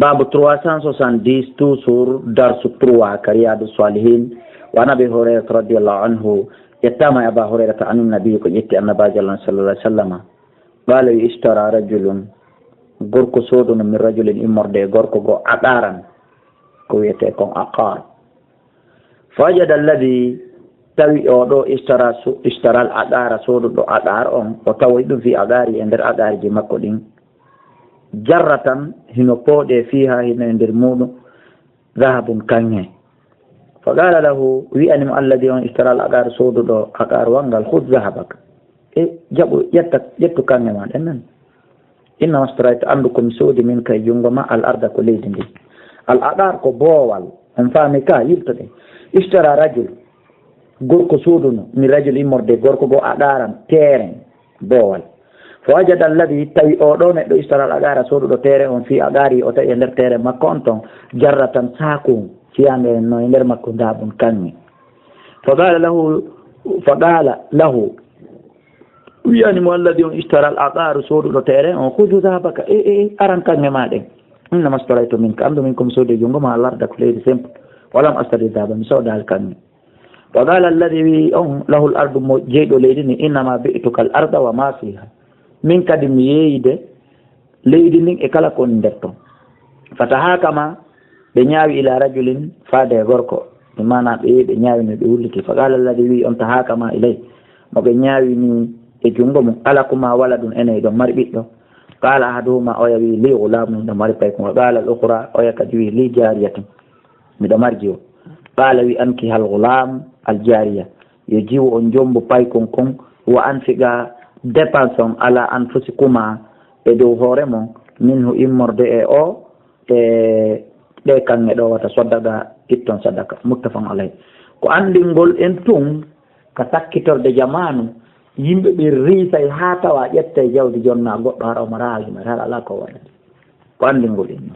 باب 370 toujours درس 3 كرياد الصالحين. وعن ابي هريره رضي الله عنه يتام ابا هريره عن النبي قد يتي النبي صلى الله عليه وسلم قال اشترى رجل غوركو سودون من رجل امرد غوركو غو عقارا كو يتي كون عقار فوجد الذي tawi oɗo istara al aqara soduɗo aqar on o tawi ɗum fi aqari e nder aqariji makko ɗin jarratan hino pooɗe fiha hino e nder muɗum dahabun kange fa qala lahu wi'animo alladi on istara al aqar soduɗo aqar wangal hud dahabak e jaɓu ƴettu kange ma ɗen nan innama starayta andu komi soodi min kay jungo ma al arda ko leydi ndi al aqar ko boowal on faami ka yiltoɗe istara rajul gorko suuduno mi rajul immorde gorko go aqaran teeren boowal fa wajada alladi tawi oɗo neɗɗo istaral aqara soduɗo teere on fi aqari o tawi e nder teere makko on ton jarratan sakum fiyande no e nder makko daabun kanni fa qala lahu wiyanimo alladi on istaral aqaru soduɗo teere on hudu dahabaka aran kange ma ɗen innama staraytu minka andu min komi soodi jungo ma larda ko leydi simple walam astari daba mi sodal kange وقال الذي له الأرض جيد ليدني إنما بئتك الأرض وما فيها من كدم ييد ليدني إكلا كون درتو فتحاكما بنياوي إلى رجل فادي غوركو بمعنى بنياوي نبيولك فقال الذي تحاكما إليه ما بنياوي ني إجنغم ألكما ولد أنا إذا مربيتو قال أحدهما أويوي لي غلام دمار بيكم وقال الأخرى أويكجوي لي جارية مدمرجيو قال وي أنكي الغلام الجارية يجيو أن جنب بايكم كم وأنفقا ديبانسون على أنفسكما إدو هورمون منه إمر دي أو دي كان ندو وتصدق إتون صدق متفق عليه ko andingol en tun ka sakkitorde jamanu yimɓe ɓe riisay ha tawa ƴetta e jawdi jonna goɗɗo hara omaraji ma hala ala ko waɗa ko andingol en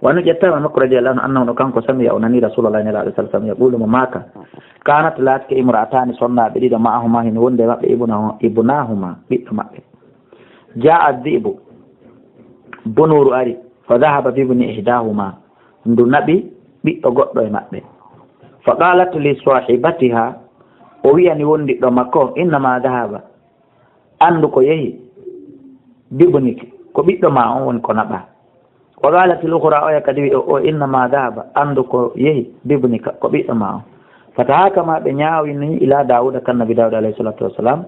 wano ƴettama makko radiallahu anhu annahu kanko sami o nani rasulullah sallallahu alaihi wasallam yaqulu maka kanat latke imra'atani sonnaɓe ɗiɗo ma'ahuma hino wonde maɓɓe ibnahuma ɓiɗɗo maɓɓe ja'a dhibu bonuru ari fa dhahaba bi ibni ihdahuma ndu naɓi ɓiɗɗo goɗɗo e maɓɓe fa qalat li sahibatiha o wiyani wondiɗɗo makko innama dhahaba andu ko yehi bibniki ko ɓiɗɗo ma on woni ko naɓa wa qalat al-ukhra aya kadi o innama dhahaba andu ko yehi bibnika ko ɓiɗɗo ma on fatahakama ɓe ñaawini ila dawuda kan nabi dawud alayhi salatu wassalam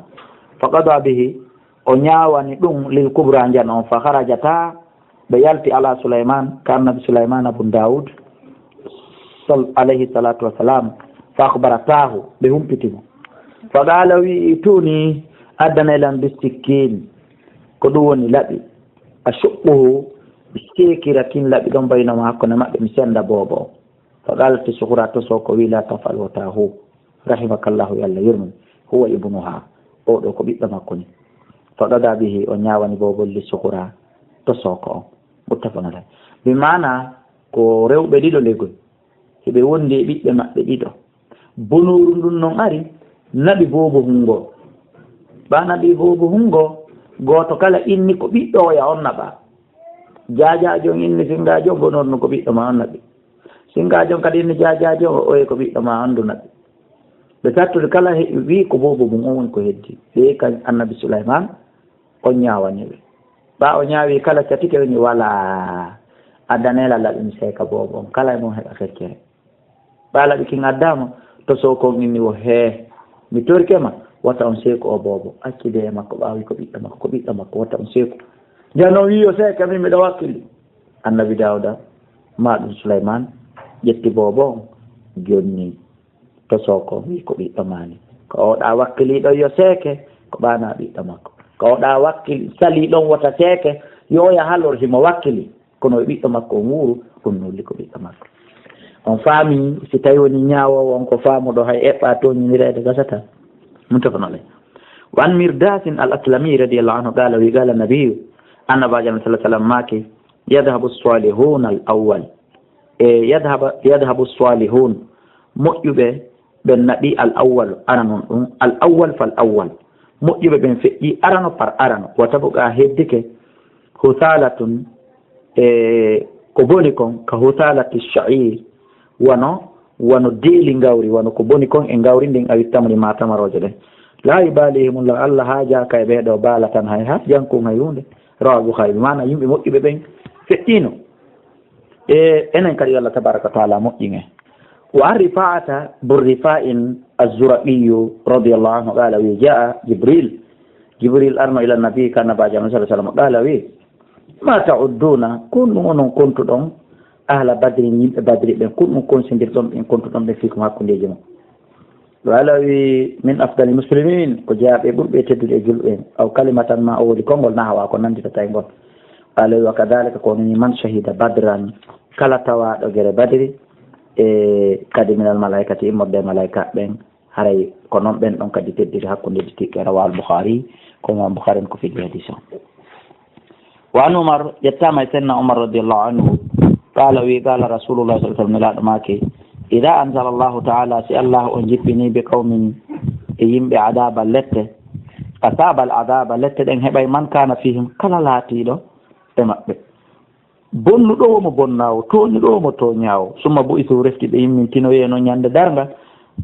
fa qada bihi o ñaawani ɗum lil kubra njan on fa harajata ɓe yalti ala sulayman kan nabi sulayman abu dawud alayhi salatu wassalam fa akhbaratahu ɓe humpitimo fa qala wi ituni addanaylan bistikkin ko ɗum woni laɓi a suɓɓuhu ɓe sekira kin laɓi ɗon baynoma hakkunde maɓɓe mi senda boobo fa qalati suhra to so ko wi la tafal watahu rahimakallahu yalla yurmi huwa ibnuha o ɗo ko ɓiɗɗo makko ni fa qada bihi o ñawani boobol li suhra to soko on muttafaqun bi mana ko rewɓe ɗiɗo legol heɓe wondi e ɓiɓɓe maɓɓe ɗiɗo bonuru ndun noon ari naɓi boobo hungo ɓa naɓi boobo hungo goto kala inni ko ɓiɗɗo oya on naɓa jajajo inni singajo bonorno ko ɓiɗɗo ma on naɓi singajo kadi inni jajajo o oye ko ɓiɗɗo ma on du naɓi ɓe tattude kala wi ko boobo mum on woni ko heddi ɓe ka annabi sulayman on ñawani ɓe ɓa o ñaawi kala catike woni wala addanela laɓi mi seeka boobo on kala e mum heɓa feccere ɓa laɓi kin addama to sokon inni wo he mi torkema wata on seeko o boobo accide e makko ɓawi ko ɓiɗɗo makko wata on seeko jano wiyo seeka min miɗo wakkili annabi dawuda maɗum sulayman ƴetti boobo on jonni to soko wi ko ɓiɗɗo mani ko oɗa wakkiliɗo yo seeke ko ɓana ɓiɗɗo makko ko oɗa wakkili sali ɗon wata seeke yoya halor himo wakkili kono e ɓiɗɗo makko on wuuru ɗum nulli ko ɓiɗɗo makko on faami si tawi woni ñaawowo on ko faamuɗo hay eɓɓa toñinirede gasata muntafanoɗe wan mirdasin al aslami radiallahu anhu qala wi qala nabiyu annabajo sa sallam maki yadhabu salihun al awwal e yadhabu salihun moƴƴuɓe ɓen naɓi al awwal aranon ɗum al awwal fal awwal moƴƴuɓe ɓen feƴƴi arano par arano wata bo ga heddike husalatun e ko boni kon ka hutalati sha'ir wano deeli ngawri wano ko boni kon e ngawri ndin a wittamri ma tamaroje ɗen la yubalihim la Allah haaja kay ɓeeɗo baala tan hay ha jankun hay hunde rawa Bukhari mana yimɓe moƴƴuɓe ɓen feƴƴino e enen kadi Allah tabaraka wa taala moƴƴin وعن رفاعة بن رفاع الزرقي رضي الله عنه قال جاء جبريل أرمى إلى النبي كان بعد صلى الله عليه وسلم قال ما تعدون كن من كنت دون أهل بدر كن كن سندرتم إن كنتم دون فيكم هكذا ديجما قال من أفضل المسلمين كجاب يقول بيتدل الجلوين أو كلمة ما أولي كونغول نحو أكون نندي تتاينغول قال وكذلك كون من شهد بدرا كلا توا غير بدر kadi minal malaikati immorde malaika ɓen haray ko noon ɓen ɗon kadi teddiri hakkude tikke rawal Bukhari ko ma Bukhari ko fiji hadis o wa an Umar yettama senna Umar radiallahu anhu qala wi qala rasulullah sallallahu alaihi wasallam nelaɗo make ida anzala allahu taala si allah on jippini be qawmin e yimɓe adaba lette asaba al adaba lette ɗen heɓay man kana fihim kala laatiɗo e maɓɓe bonnuɗo omo bonnawo toñuɗo omo toñawo summa bo iso refti ɓe yimmintino yeno ñande darga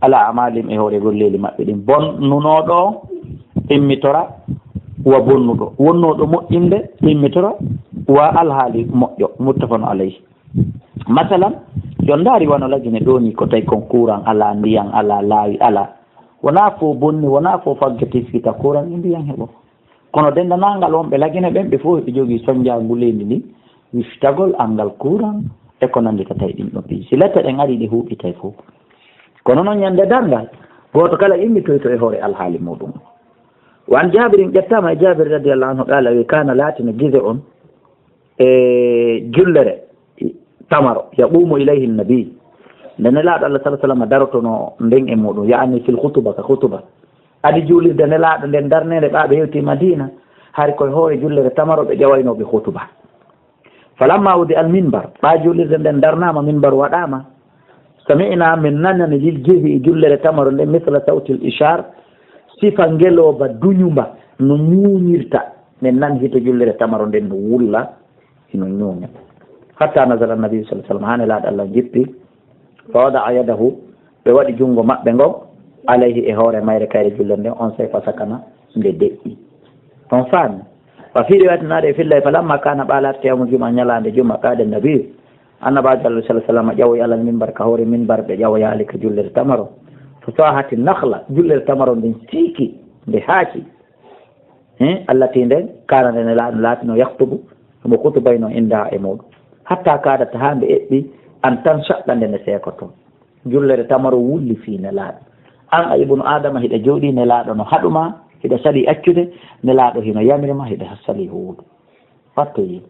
ala amalim e hoore golleli maɓɓe ɗin bonnunoɗo immitora wa bonnuɗo wonnoɗo moƴƴinde immitora wa alhaali moƴƴo muttafan alayhi masalan jon daari wano lagine ɗoni ko tawi kon courant ala ndiyan ala laawi ala wona fo bonni wona fo faggati fita courant e ndiyan heɓo kono dendanangal wonɓe lagine ɓen ɓe fof ɓe jogii soñdiagu leydi ndi wiftagol angal courant e ko nandi ka tawi ɗin ɗo piiji si lette ɗen ari ɗi huuɓitay fof kono noon ñande dargal goto kala immitoyto e hoore alhaali muɗum wan jabirin ƴettama e jabir radiallahu anhu qala wi kana laatino gise on e jullere tamaro yaqumu ilayhi nabi nde nelaɗo Allah sallah sallam darotono nden e muɗum yaani fil hutuba ka hutuba adi juulirde nelaɗo nden darnede ɓaɓe hewti Madina hari koye hoore jullere tamaro ɓe ƴawaynoɓe hutuba falamma wudi al minbar ɓa juulirde nden darnama minbar waɗama sami'na min nanani lil jehi e jullere tamaro nde misla sawtil ishar sifa ngeloba duñumba no ñuñirta min nan hito jullere tamaro nden no wulla hino ñuña hatta nazala annabi sallallahu alaihi wasallam hane laaɗo Allah jippi fa wada'a yadahu ɓe waɗi junngo maɓɓe ngo alayhi e hoore mayre kayre jullere nden on sey fa sakana nde deƴƴi on faami fa fi riwayatinaɗe fillay falamma kana ɓalat tewmo juma ñalande juma kaade nabi annabajo Allah sallallahu alaihi wasallam ƴawoyi alal minbar ka hoore minbar ɓe ƴawoyaali ka jullere tamaro fa sahati nakhla jullere tamaro ndin siiki nde haaci allati nden kana nde laaɗo laatino yaktubu omo kutubayno inda e muɗum hatta kadata ha mbe eɓɓi an tan saɗɗande nde seekoto jullere tamaro wulli fi nelaaɗo an a ibnu adama hiɗa jooɗi nelaaɗo no haɗuma hiɗa sali accude nelaaɗo hino yamirma hiɗa sali huuɗo fatto yi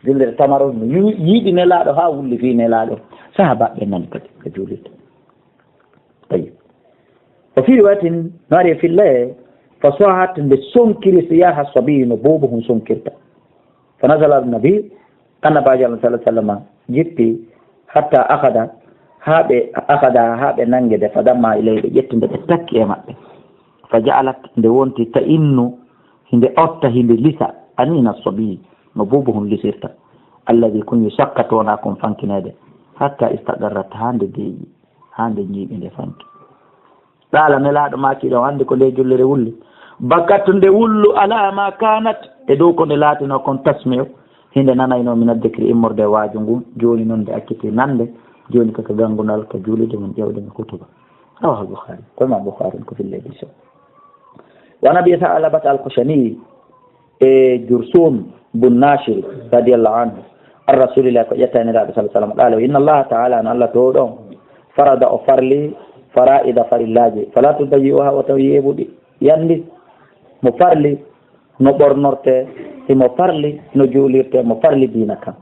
jullere tamaro no yiiɗi nelaaɗo ha wulli fi nelaaɗo sahabaɓe nani kadi ko juulirta tawi o fi watin noari e fillaye fa sahat nde sonkiri si yaha sabiyi no boobo hum sonkirta fa nasala nabi annabajo Allah sallallahu alaihi wasallam jippi hatta akada haɓe nangede fa damma ilayɓe ƴetti nde ɓe takki e maɓɓe fa ja'alat nde wonti ta innu hinde otta hinde lisa anina sabiyi no boobo hum lisirta alladi kun yusakkat wona kon fankinede hatta istaqarrat hande deeƴi hande ñiiɓe nde fanki ɗaala nelaɗo makiɗo hande ko ley jullere wulli bakkat nde wullu ala ma kanat e dow ko nde laatino kon tasmi o hinde nanayno min addekri immorde waaju ngun joni noon nde akkiti nande joni koko gangunal ko juulide mon ƴewde mi kutuba rawahu Bukhari koyma Bukhari ko fille édition wa abi Tha'labata al-Khushani e Jursum bun Nashir radiyallahu anhu ar rasulillah ko ƴettaniraɓe sallallahu alaihi wasallam qala inna Allah ta'ala an Allah to ɗon farada o farli fara'ida farillaji fala tudayyi'uha wa tawyi'uɗi yandi mo farli no ɓornorte imo farli no juulirte mo farli diina kam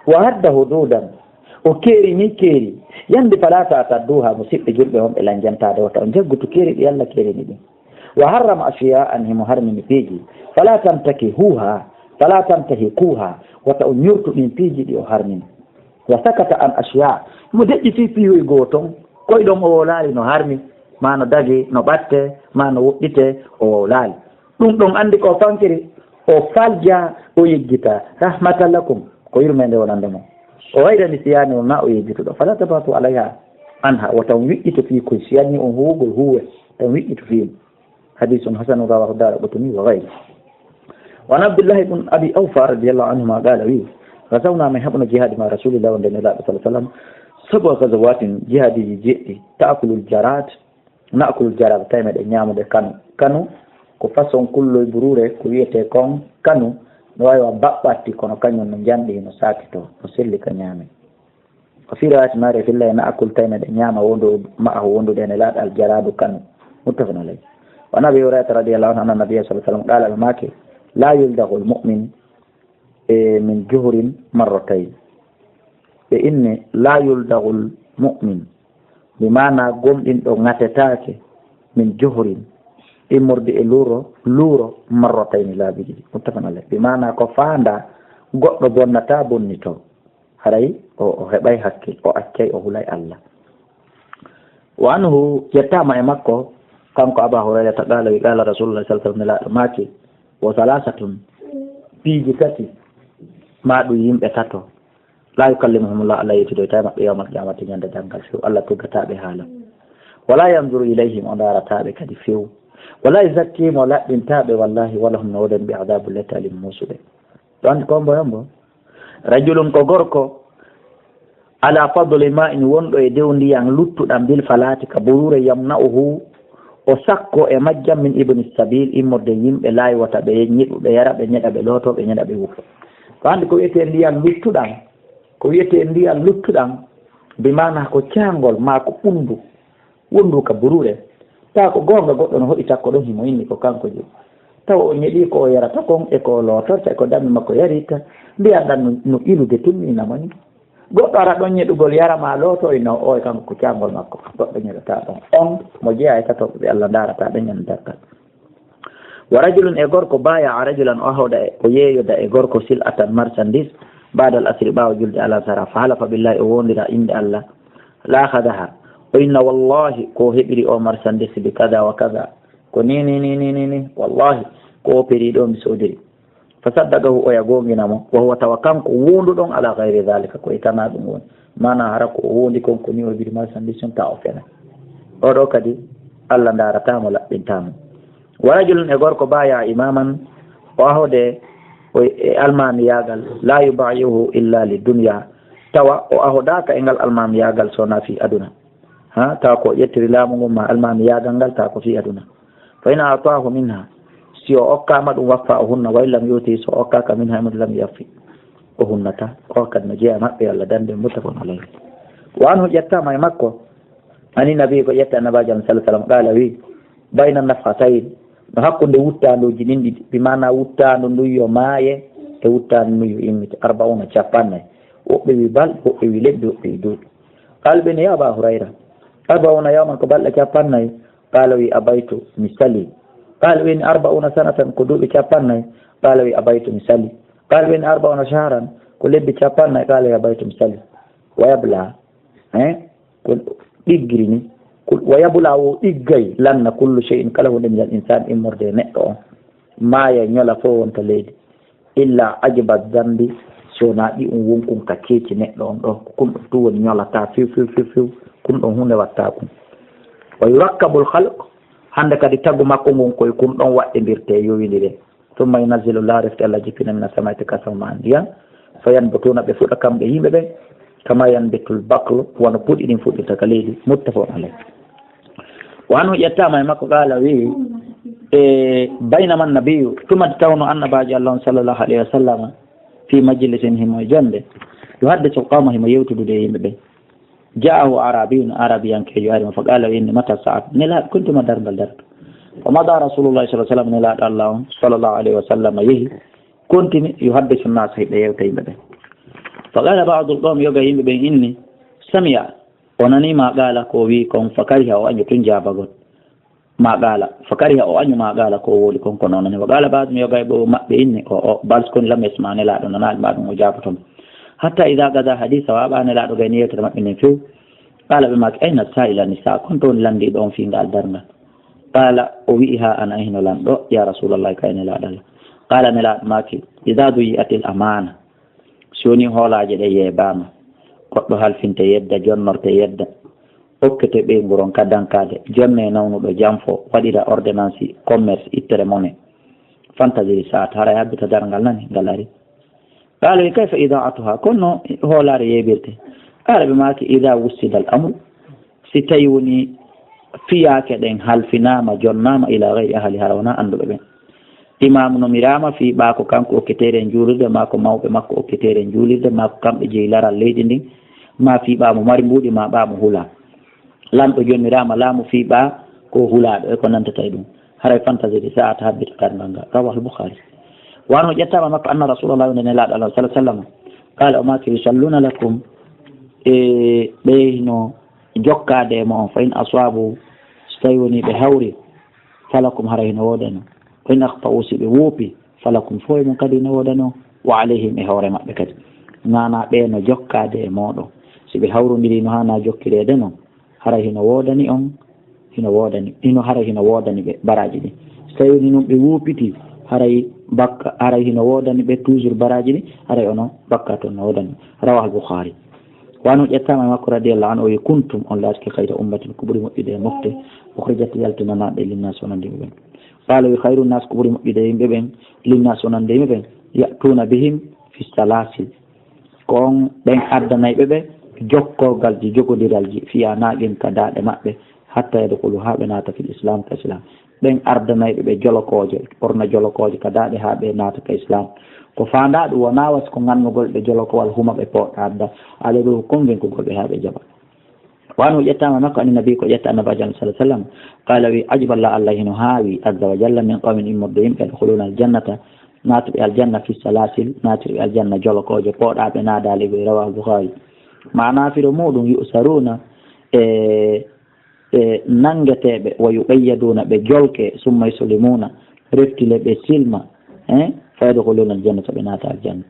wa hadda hududan o keeri ni keeri yandi falata tadduha musidɓe julɓe honɓe lanjantade wata o jaggutu keeri ɗi Allah keerini ɗin wa harrama asiya'an himo harmini piiji fala tamtaki huha fala tamtahi kuha wata o ñurtu ɗin piiji ɗi o harmini wa sakata an asiya mo deƴƴi fi piihoy goo ton koyɗon o wowlaali no harmi ma no dagi no ɓatte ma no woɗɗite o wowlaali ɗum ɗon andi ko fankiri o falja o yeggita rahmatan lakum ko yurmede wonande mo o waydani siyani o na o yejjituɗo fala tabatu alayha anha o tan wiƴƴito fi koye siyani on huwugol huwe tan wiƴƴito fiim hadis on hasanu rawahu dara ɓotoni wa gayre وعن عبد الله بن أبي أوفى رضي الله عنهما قال وي غزونا من حبنا جهاد مع رسول الله صلى الله عليه وسلم 7 غزوات جهاد جئتي تأكل الجراد نأكل الجراد تايمة نيامة كانوا كفاسون كل برورة كويته كون كانوا نوايا بقباتي كونو كانوا نجاندي نساكتو نسلي كنيامة وفي رواية ماري في الله نأكل تايمة نيامة وندو معه وندو دين لا الجراد كانوا متفق عليه وعن أبي هريرة رضي الله عنه أن النبي صلى الله عليه وسلم قال الماكي لا يلدغ المؤمن من جهر مرتين بإن لا يلدغ المؤمن بمعنى قم إن نتتاك من جهر إمرد لورو مرتين لا بجد متفق عليه بمعنى كفاندا قد بونتا بونيتو هراي أو هباي حكي أو أكي أو هلاي الله وعنه يتام مكة كان أبا هريرة قال رسول الله صلى الله عليه وسلم wa salasatun piiji tati ma ɗum yimɓe tato la yukallimuhumullah Allah yettido tawi maɓɓe yawmal qiyamati ñande janggal few Allah tuggataɓe haala wala yanzuru ilayhim o darataɓe kadi few wala yuzakkihim o laɓɓintaɓe wallahi wala hum nowoden bi adabu letalim musuɓe to andi ko mboyombo rajulum ko gorko ala fadli ma in wonɗo e dew ndiyan luttuɗam bil falati ka burure yamna'uhu o sakko e majjam min ibni sabil immorde yimɓe laywata ɓe ñiɗuɓe yara ɓe ñeɗa ɓe looto ɓe ñeɗa ɓe wuufo to andi ko wiyete ndiyan luttuɗam bimana ko caangol ma ko ɓundu wondu ka burure taw ko gonga goɗɗo no hoɗi takko ɗon himo inni ko kanko je taw o ñeɗi ko o yarata kon e ko lootorta e ko dammi makko yarita mbiyan ɗan no ilude tumminamani goɗɗo ara ɗon ñeɗugol yarama looto ino o e kanko ko caangol makko goɗɗo ñeɗata ɗon on mo jeeya e tatoɓe ɓe Allah darata ɓe ñande dargal wa rajulun e gorko baya a rajulan o hawɗa o yeeyoda e gorko sil atan marchandise badal asri ɓawa julde ala sara fa halafa billahi o wondira inde Allah la hadaha o inna wallahi ko heɓiri o marchandise bi kada wa kada ko ni wallahi ko operi ɗo mi sodiri fasaddaqahu o yagonginamo wa huwa tawa kanko wonduɗon ala gayri dhalika ko itana ɗum woni mana hara ko wondi konko ni o heɓiri marchandise on ta o fena oɗo kadi Allah daratamo laɓɓintamo wa rajulun e gorko baya imaman o ahode e almamiyagal la yubayihu illa li dunya tawa o ahodaka e ngal almamiyagal sona fi aduna ha tawa ko ƴettiri laamu ngun ma almamiyagal ngal tawa ko fi aduna fa ina atahu minha si o okkama ɗum waffa o hunna wa illam yuti so okkaka minha mud lam yaffi o hunnata o kadi no jeeya maɓɓe Allah dande muttafaqun alayhi wa anhu ƴettama e makko ani nabi ko ƴetta annabaji sallallahu alaihi wasallam qala wi bayna nafatayn no hakkunde wuttanduji ɗin ɗiɗi bimana wuttandu ndu yo maaye e wuttandu ndu yo immite 40 capannayyi woɓɓe wi balɗe woɓɓe wi lebbi woɓɓe wi duuɓi qalɓe ne ya aba hurayra 40 yawman ko balɗe capannayyi qala wi abaytu mi sali qala wi 40 sanatan ko duuɓi capannayyi qala wi abaytu mi sali qala wi 40 shahran ko lebbi capannayyi qala wi abaytu mi sali wayabla ko ɗiggiri ni wayabula wo ɗiggay lanna kullu shay'in kala hunde minal insan immorde neɗɗo on maaya ñola fo wonta leydi illa ajiba zambi sona ɗi wonkun ka keeci neɗɗo on ɗo kum ɗo tu woni ñolata few kum ɗon hunde watta kum wa yurakkabul halq hande kadi taggu makko ngon koye kum ɗon waɗɗidirte yowidire tumma yunazzilu la refte Allah jippina mina samayti kasama ndiyan fa yanbutuna ɓe fuɗa kamɓe yimɓe ɓe kama yanbitul baklu wono puɗɗi ɗin fuɗɗirta ka leydi muttafaqun alayh wa anhu ƴettama e makko qala wi e baynama annabiyu tumati tawno annabaji Allah on sallllahu alayhi wa sallam fi majlisin himo jonde yuhaddisu qawma himo yewtudude e yimɓe ɓe ja'ahu arabiyun arabiyankejo arimo fa qala inni mata saat nelaɗo kontuma dargal darto wa mada rasulullahi sallah sallam nelaɗo Allah on sallllahu alayhi wa sallam yeehi continue yuhaddisu nasa hiɓe yewta yimɓe ɓe fa qala ba'du qawmi yoga yimɓe ɓen inni sami'a o nani ma qala ko wi kon fakariha o añu tun jabagol ma qala fakariha o añu ma qala ko woli kon ko noon wa qala ba'du yoga ɓe maɓɓe inni o balskoni lam yasma nelaɗo nanaɗi ma ɗum o jabotomo hatta ida gada hadisa waɓa nelaɗo gayni yewtere maɓɓe nden few qala ɓe maki ayna sa'ila nisa kon toon landiɗo on fingal darngal qala o wi'i ha ana hino lanɗo ya rasulallah kay nelaɗo Allah qala nelaɗo maki ida duyi atil amana si woni hoolaje ɗe yeebama goɗɗo halfinte yedda jonnorte yedda hokkete ɓe nguron kadankade jomme nawnuɗo janfo waɗira ordonnance commerce ittere monnaie fantasiri saat hara habbita darngal nani ngal ari qaala kayfa idaatuha konno hoolare yeɓirte araɓe maki ida wussidal amru si tawi woni fiyake ɗen halfinama jonnama ila gayri ahli hara wona anduɓe ɓen imamu no mirama fi ɓako kanko okketere juulirde ma ko mawɓe makko okketere juulirde ma ko kamɓe jeeyi laral leydi ndin ma fiiɓamo mari mbuuɗi ma ɓamo huula lamɗo jommirama laamu fiiɓa ko huulaɗo e ko nantatay ɗum haray fantasidi saata habbita karngal ngal rawahu Bukhari wano ƴettama makko anna rasulallah nde nelaɗo Allah sallah sallam qala o maki yusalluna lakum e ɓeyno jokkade e mo on fa in aswabu so tawi woni ɓe hawri falakum haray no wodano wa in akhfa'u si ɓe woopi falakum fo e mum kadi no wodano wa alayhim e hoore maɓɓe kadi nana ɓeeno jokkade e moɗon si ɓe hawrodiri no hana jokkirede noon haray hino wodani on hino wodani hino haray hino wodani ɓe baraji ɗi so tawi woni noon ɓe wuupiti haray bakka haray hino wodani ɓe toujours baraji ɗi haray ono bakka toon no wodani rawah Bukhari wano ƴettama e makko radiallahu anhu o wi kuntum on laatike khayra ummatin ko ɓuuri moƴƴude e mofte ukhrijat yaltinanaɓe linnas wonande yimɓe ɓen qala wi khayru nnas ko ɓuuri moƴƴude e yimɓe ɓen linnas wonande yimɓe ɓen yatuna bihim fi salasil ko on ɓen addanayɓe ɓe jokkogalji jogodiralji fiya naaqin ka daaɗe maɓɓe hatta yadkhulu ha ɓe naata fil islam ka islam ɓen ardanayɓe ɓe jolokoje ɓorna jolokoje ka daaɗe ha ɓe naata ka islam ko fanda ɗum wona was ko gannugol ɓe jolokowal huma ɓe poɗɗa adda ala ɗo convaincugol ɓe ha ɓe jaɓa wano ƴettama makko ani nabi ko ƴetta annabaji Allah sallah sallam qala wi ajiballah allah hino haawi azza wa jalla min qawmin immorde yimɓe yadkhuluna aljannata naatuɓe aljanna fi salasil naatiɓe aljanna jolokoje poɗaɓe naadali ɓe rawahu Bukhari manafiro muɗum yusaruna e nangeteɓe wa yuqayyaduna ɓe jolke summa yusulimuna reftile ɓe silma fa yadkhuluna aljannata ɓe naata aljanna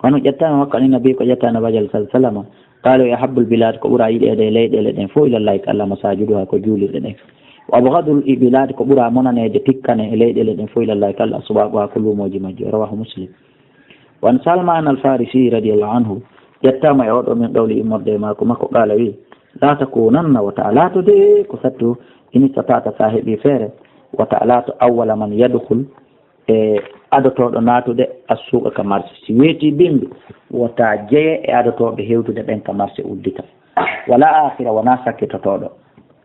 hono ƴettama makko ani nabi ko ƴetta nabaji Allah sallah sallam qala yahabbul bilad ko ɓuura yiɗede leyɗele ɗen fof ilallahi ko Allah masajiduha ko juulirɗe ɗen wa abghadul bilad ko ɓuura monanede tikkane e leyɗele ɗen fof ilallahi ko Allah subaɓuha ko lumoji majji rawahu Muslim wan Salman al-Farisi radiyallahu anhu ƴettama e oɗo min ɗawli immorde mako makko qala wi la takunanna wata alatude ko sattu in istata'ta sa heeɓi feere wata alatu awwala man yadkhul e adotoɗo natude assuqa ka marché si weeti bimbi wota jeeye e adotoɓe hewtude ɓen ka marché uddita wala akhira wona sakkitotoɗo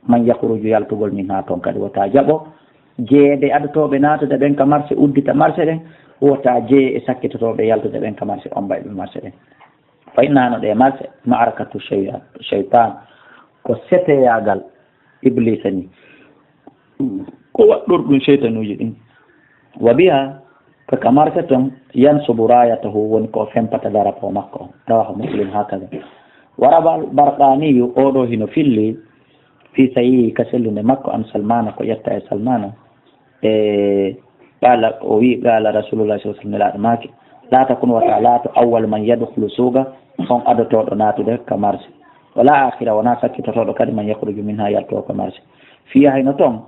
man yahruju yaltugol min ha toon kadi wota jaɓo jeeyede adotoɓe natude ɓen ka marché uddita marché ɗen wota jeeye e sakkitotoɓe yaltude ɓen ka marché on mbayɓe marché ɗen fa innano ɗe marché ma'arakatu cheytan ko seteyagal iblisa ni ko waɗɗorɗum cheytanuji ɗin wa biha kaka marché toon yansubu rayatahu woni ko fempata darapo makko on rawahu Muslim hakaza warabal barqaniyu oɗo hino filli fi sahihi ka sellude makko an Salmana ko ƴetta e Salmana e qala o wi qala rasulullah sallallahu alaihi wasallam maki la takun wata laato awwal man yadkhulu suuga on adotoɗo natude ka marché wala akhira wona sakkitotoɗo kadi man yakhruju minha yalto ka marché fiya hayno toon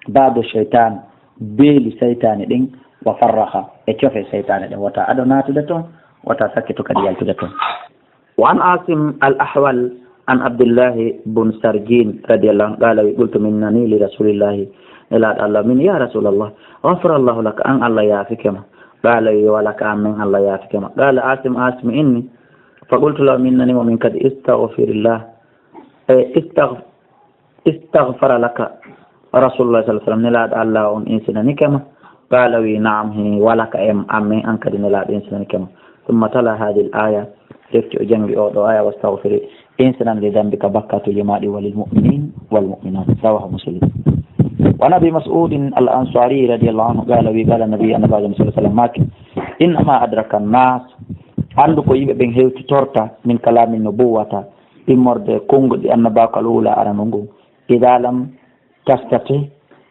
baado cheytan beeli seytane ɗin wa farraha e cofe seytane ɗen wata aɗo natude toon wata sakkito kadi yaltude toon wa an Asim al-Ahwal an Abdullahi bun Sarjin radiyallahu anhu qala qultu minnani li rasulillahi elaɗo Allah min ya rasulallah ghafara Allahu laka an Allah yaafikema qala walaka an min Allah yaafikema qala Asim inni fa qultu lahu minnani wa min kadi istaghfirillah istaghfara laka rasulullah sallallahu alaihi wasallam nelaɗo Allah on insinani kema qala wi na'am hi walaka amme an kadi nelaɗo insinani kema thumma tala hadhihi al-aya defti o jangi oɗo aya wastaghfir insinan li dambika bakkatuji maɗi walil mu'minin wal mu'minat rawahu Muslim wa nabi Mas'ud al-Ansari radiyallahu anhu qala wi qala nabi annabi sallallahu alaihi wasallam innama adraka an-nas andu ko yimɓe ɓen hewtitorta min kalamin nubuwata immorde kongoɗi annabako alula arano ngun ida lam tastati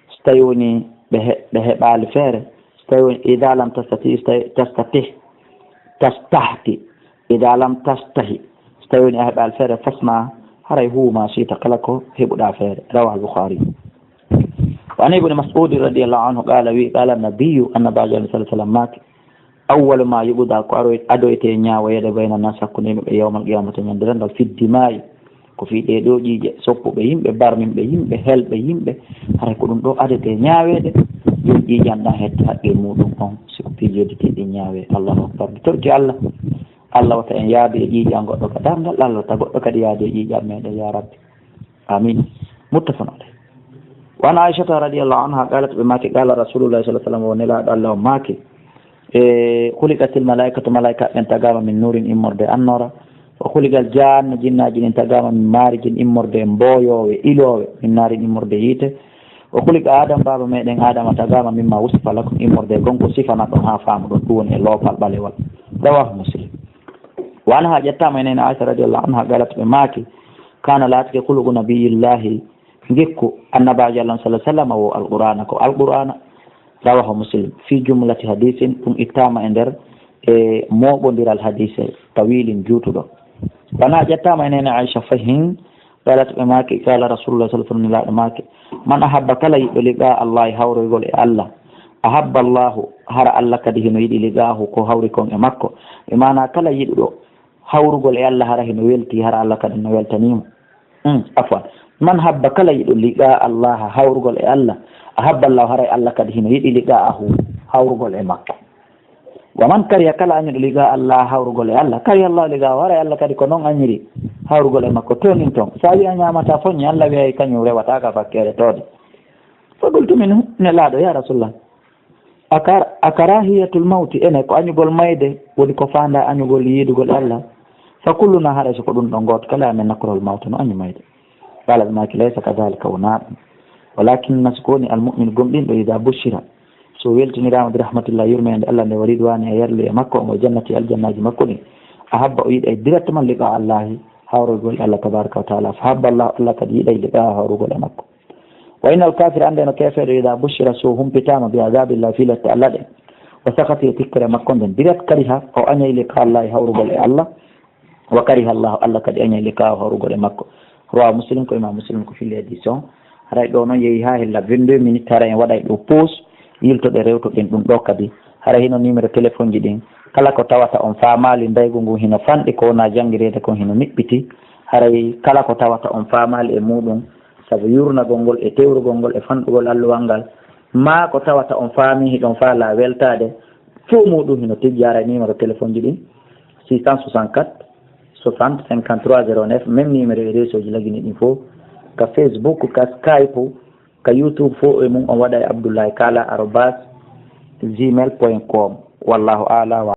so tawi woni ɓe heɓali feere so tawi woni ida lam tastati tastahti ida lam tastahi so tawi woni a heɓali feere fasma haray huuma siita kala ko heɓuɗa feere rawahu Bukhari wa an ibn Mas'ud radiyallahu anhu qala wi qala an-nabiyyu annabajo sallallahu alaihi wasallam maki awwal ma yuɓuda ko adoyte ñawoyede bayna nas hakkude ɓe yawmal qiyamata ñandirandal fiddimayi ko fi ɗeɗoƴije soppuɓe yimɓe barminɓe yimɓe helɓe yimɓe hara ko ɗum ɗo adete ñawede joni ƴiƴanɗa hetta haqqe muɗum on siko piijode teɗi ñaawe. Allahu akbar. Mi torki Allah wata en yaade e ƴiƴa goɗɗo ka dargal, Allah wata goɗɗo kadi yaade e ƴiƴa meɗen ya rabbi. Amin. Muttafaqun alayh. Wa an Aishata radiyallahu anha qalat ɓe maki qala rasulullahi sallallahu alaihi wasallam o nelaɗo Allah o maki khuliqatil malaikatu malaika ɓen tagama min nurin immorde annora wa khuliqal janna jinnaji ɗin tagama min marijin immorde mboyowe ilowe min narin immorde yiite o khuliqa adam baba meɗen adama tagama mimma wusifa lakum immorde gonko sifana ɗon ha faamu ɗon ɗum woni e loopal ɓalewal. Rawahu Muslim. Wa anha ƴettama enen Aisha radiyallahu anha galat ɓe maki kana latike khuluqu nabiyillahi gekku annabajo Allah sallallahu alaihi wasallam o alqur'ana ko alqur'ana. Rawahu Muslim fi jumlati hadisin ɗum ittama e nder e moɓodiral hadise tawilin juutuɗo. Wana ƴettama enen Aisha fahin galat ɓe maki qala rasulullah sallallahu alaihi wasallam laɗo maki man ahabba kala yiɗɗo liqa Allah hawrugol e Allah ahabba Allahu hara Allah kadi hino yiɗi liqahu ko hawri kon e makko e mana kala yiɗuɗo hawrugol e Allah hara hino welti hara Allah kadi no weltanimo. Afwan man habba kala yiɗo liqa Allah hawrugol e Allah ahabba Allah hara Allah kadi hino yiɗi liqa'ahu hawrugol e makko. Wa man kariya kala anyiɗo liqa Allah hawrugol e Allah kariya Allah liqa'ahu hara Allah kadi ko noon anyiri hawrugol e makko tonin ton sa wi a ñamata foññi Allah wi'ay kañum rewata ka fakkere tode fa qultu minhu ne laaɗo ya rasulullah akarahiyatul mawti ene ko añugol mayde woni ko fanda añugol yiidugol Allah fa kulluna haray so ko ɗum ɗo goto kala amen nakrol mawta no añu mayde qala maki laysa kadhalika wona ɗum walakin naskoni almu'min gomɗinɗo ida bushira so weltinirama bi rahmatillah yurmede Allah nde warid wani e yerle e makko omo jannati aljannaji makko ɗi ahabba o yiɗay directement liqa Allahi hawrugol Allah tabaraka wa taala fa habba Allah kadi yiɗay liqa hawrugol e makko. Wa innal kafir ande no kefeɗo ida bushira so humpitama bi azabillah filette Allah ɗe o sakati e tikkere makko nden direct kariha o añay liqa Allahi hawrugol e Allah wa kariha Allah kadi añay liqa hawrugol e makko. Rawa Muslim ko imam Muslim ko fili édition haray ɗo noon yeehi ha hella 22 minutes hara en waɗay ɗo pause yiltoɗe rewtoɗen ɗum ɗo kadi hara hino numéro téléphone ji ɗin kala ko tawata on famali ndaygu ngu hino fanɗi ko wona janggirede kon hino niɓɓiti haray kala ko tawata on famali e muɗum saabu yurnagol ngol e tewrugol ngol e fanɗugol alluwal ngal ma ko tawata on faami hiɗon faala weltade fo muɗum hino tiggi haray numéro téléphone ji ɗin 664 60 53 09 même numéro e réseau ji lagini ɗin fof ka Facebook ka Skype ka YouTube fo e mum on waɗa e Abdoulaye Kala @gmail.com wallahu a'lam.